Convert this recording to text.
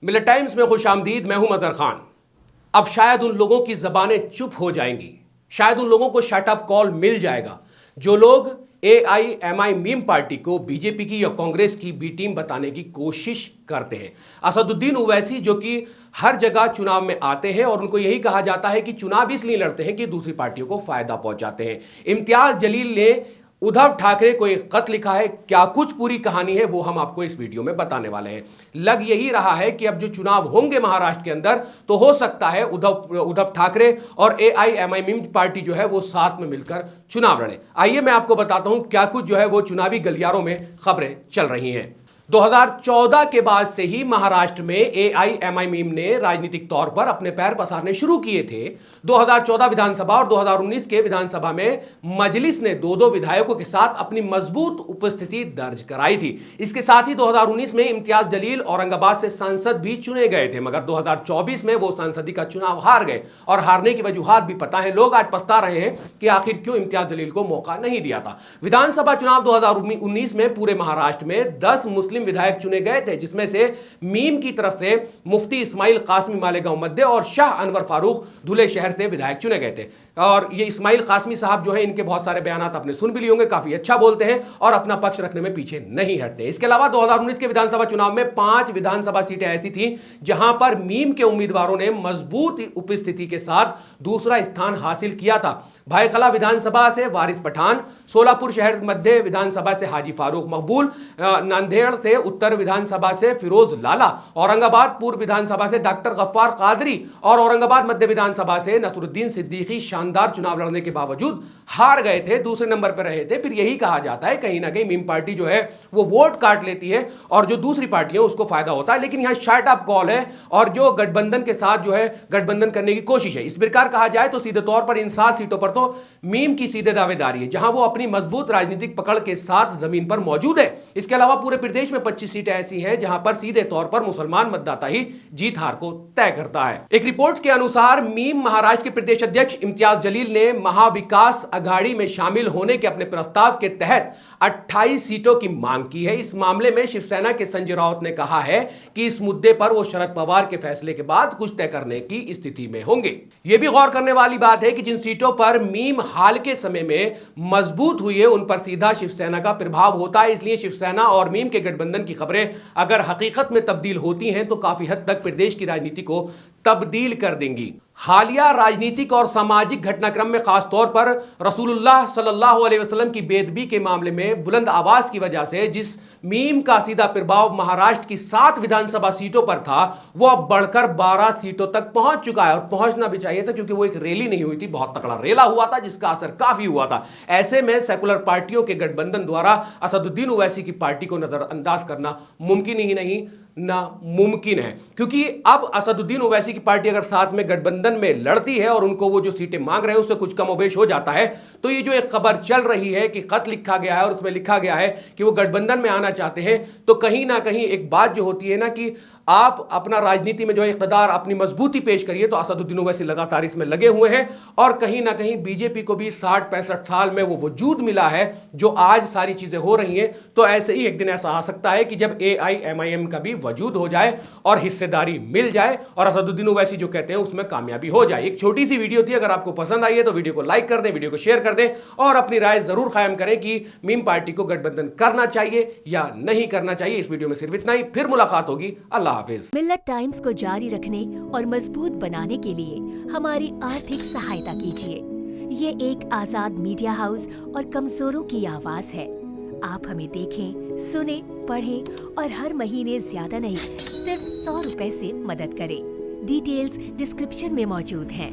मिलत टाइम्स में खुशामदीद। मैं हूं मजहर खान। अब शायद उन लोगों की जबानें चुप हो जाएंगी, शायद उन लोगों को शट अप कॉल मिल जाएगा जो लोग AIMI मीम पार्टी को बीजेपी की या कांग्रेस की बी टीम बताने की कोशिश करते हैं। असदुद्दीन ओवैसी जो कि हर जगह चुनाव में आते हैं और उनको यही कहा जाता है कि चुनाव इसलिए लड़ते हैं कि दूसरी पार्टियों को फायदा पहुंचाते हैं। इम्तियाज जलील ने उद्धव ठाकरे को एक खत लिखा है। क्या कुछ पूरी कहानी है वो हम आपको इस वीडियो में बताने वाले हैं। लग यही रहा है कि अब जो चुनाव होंगे महाराष्ट्र के अंदर तो हो सकता है उद्धव ठाकरे और AIMI मीम पार्टी जो है वो साथ में मिलकर चुनाव लड़े। आइए मैं आपको बताता हूं क्या कुछ जो है वो चुनावी गलियारों में खबरें चल रही हैं। 2014 के बाद से ही महाराष्ट्र में AIMI मीम ने राजनीतिक तौर पर अपने पैर पसारने शुरू किए थे। 2014 विधानसभा और 2019 के विधानसभा में मजलिस ने दो विधायकों के साथ अपनी मजबूत उपस्थिति दर्ज कराई थी। इसके साथ ही 2019 में इम्तियाज जलील औरंगाबाद से सांसद भी चुने गए थे, मगर 2024 में वो सांसदी का चुनाव हार गए और हारने की वजूहात भी पता है। लोग आज पछता रहे हैं कि आखिर क्यों इम्तियाज जलील को मौका नहीं दिया था। विधानसभा चुनाव 2019 में पूरे महाराष्ट्र में 10 मुस्लिम विधायक चुने गए थे, जिसमें से मीम की तरफ से मुफ्ती इस्माइल कासमी मालेगांव मध्य और शाह अनवर फारूक धुले शहर से विधायक चुने गए थे। और ये इस्माइल कासमी साहब जो है इनके बहुत सारे बयानात आपने सुन भी लिए होंगे, काफी अच्छा बोलते हैं और अपना पक्ष रखने में पीछे नहीं हटते। इसके अलावा 2019 के विधानसभा चुनाव में 5 विधानसभा सीटें ऐसी थी जहां पर मीम के उम्मीदवारों ने मजबूत उपस्थिति के साथ दूसरा स्थान हासिल किया था। भाईखला विधानसभा से वारिस पठान, सोलापुर शहर मध्य विधानसभा से हाजी फारूक मकबूल, नांदेड़ से उत्तर विधानसभा से फिरोज लाला, औरंगाबाद पूर्व विधानसभा से डॉक्टर गफ्फार कादरी और औरंगाबाद मध्य विधानसभा से नसरुद्दीन सिद्दीकी शानदार चुनाव लड़ने के बावजूद हार गए थे, दूसरे नंबर पर रहे थे। फिर यही कहा जाता है कहीं ना कहीं मीम पार्टी जो है वो वोट काट लेती है और जो दूसरी पार्टी है उसको फायदा होता है। लेकिन यहां शट अप कॉल है और जो गठबंधन के साथ जो है गठबंधन करने की कोशिश है। इस प्रकार कहा जाए तो सीधे तौर पर इन 7 सीटों पर तो मीम की सीधे दावेदारी है, जहां वो अपनी मजबूत राजनीतिक पकड़ के साथ जमीन पर मौजूद है। इसके अलावा पूरे प्रदेश में 25 सीटें ऐसी हैं जहां पर सीधे तौर पर मुसलमान मतदाता ही जीत हार को तय करता है। एक रिपोर्ट के अनुसार मीम महाराष्ट्र के प्रदेश अध्यक्ष इम्तियाज जलील ने महाविकास अघाड़ी में शामिल होने के अपने प्रस्ताव के तहत 28 सीटों की मांग की है। इस मामले में शिवसेना के संजय राउत ने कहा है कि इस मुद्दे पर वो शरद पवार के फैसले के बाद कुछ तय करने की स्थिति में होंगे। यह भी गौर करने वाली बात है कि जिन सीटों पर मीम हाल के समय में मजबूत हुई है उन पर सीधा शिवसेना का प्रभाव होता है। इसलिए शिवसेना और मीम के गठबंधन की खबरें अगर हकीकत में तब्दील होती हैं तो काफी हद तक प्रदेश की राजनीति को तब्दील कर देंगी। हालिया राजनीतिक और सामाजिक घटनाक्रम में खासतौर पर रसूलुल्लाह सल्लल्लाहु अलैहि वसल्लम की बेदबी के मामले में बुलंद आवाज की वजह से जिस मीम का सीधा प्रभाव महाराष्ट्र की 7 विधानसभा सीटों पर था वो अब बढ़कर 12 सीटों तक पहुंच चुका है। और पहुंचना भी चाहिए था क्योंकि वो एक रैली नहीं हुई थी, बहुत तगड़ा रेला हुआ था जिसका असर काफी हुआ था। ऐसे में सेकुलर पार्टियों के गठबंधन द्वारा असदुद्दीन ओवैसी की पार्टी को नजरअंदाज करना मुमकिन ही नहीं नामुमकिन है, क्योंकि अब असदुद्दीन ओवैसी की पार्टी अगर साथ में गठबंधन में लड़ती है और उनको वो जो सीटें मांग रहे हैं उससे कुछ कमोबेश हो जाता है तो ये जो एक खबर चल रही है कि खत लिखा गया है और उसमें लिखा गया है कि वो गठबंधन में आना चाहते हैं, तो कहीं ना कहीं एक बात जो होती है ना कि आप अपना राजनीति में जो है इख्तिदार अपनी मजबूती पेश करिए, तो असदुद्दीन ओवैसी लगातार इसमें लगे हुए हैं और कहीं ना कहीं बीजेपी को भी 60-65 साल में वो वजूद मिला है जो आज सारी चीजें हो रही हैं। तो ऐसे ही एक दिन ऐसा आ सकता है कि जब AIMIM का भी वजूद हो जाए और हिस्सेदारी मिल जाए और असदुद्दीन ओवैसी जो कहते हैं उसमें कामयाबी हो जाए। एक छोटी सी वीडियो थी, अगर आपको पसंद आई है तो वीडियो को लाइक कर दें, वीडियो को शेयर कर दें और अपनी राय जरूर कायम करें कि मीम पार्टी को गठबंधन करना चाहिए या नहीं करना चाहिए। इस वीडियो में सिर्फ इतना ही, फिर मुलाकात होगी। अल्लाह हाफिज। मिल्लत टाइम्स को जारी रखने और मजबूत बनाने के लिए हमारी आर्थिक सहायता कीजिए। ये एक आजाद मीडिया हाउस और कमजोरों की आवाज है। आप हमें देखें, सुने, पढ़ें और हर महीने ज्यादा नहीं सिर्फ 100 रुपए से मदद करें। डिटेल्स डिस्क्रिप्शन में मौजूद हैं।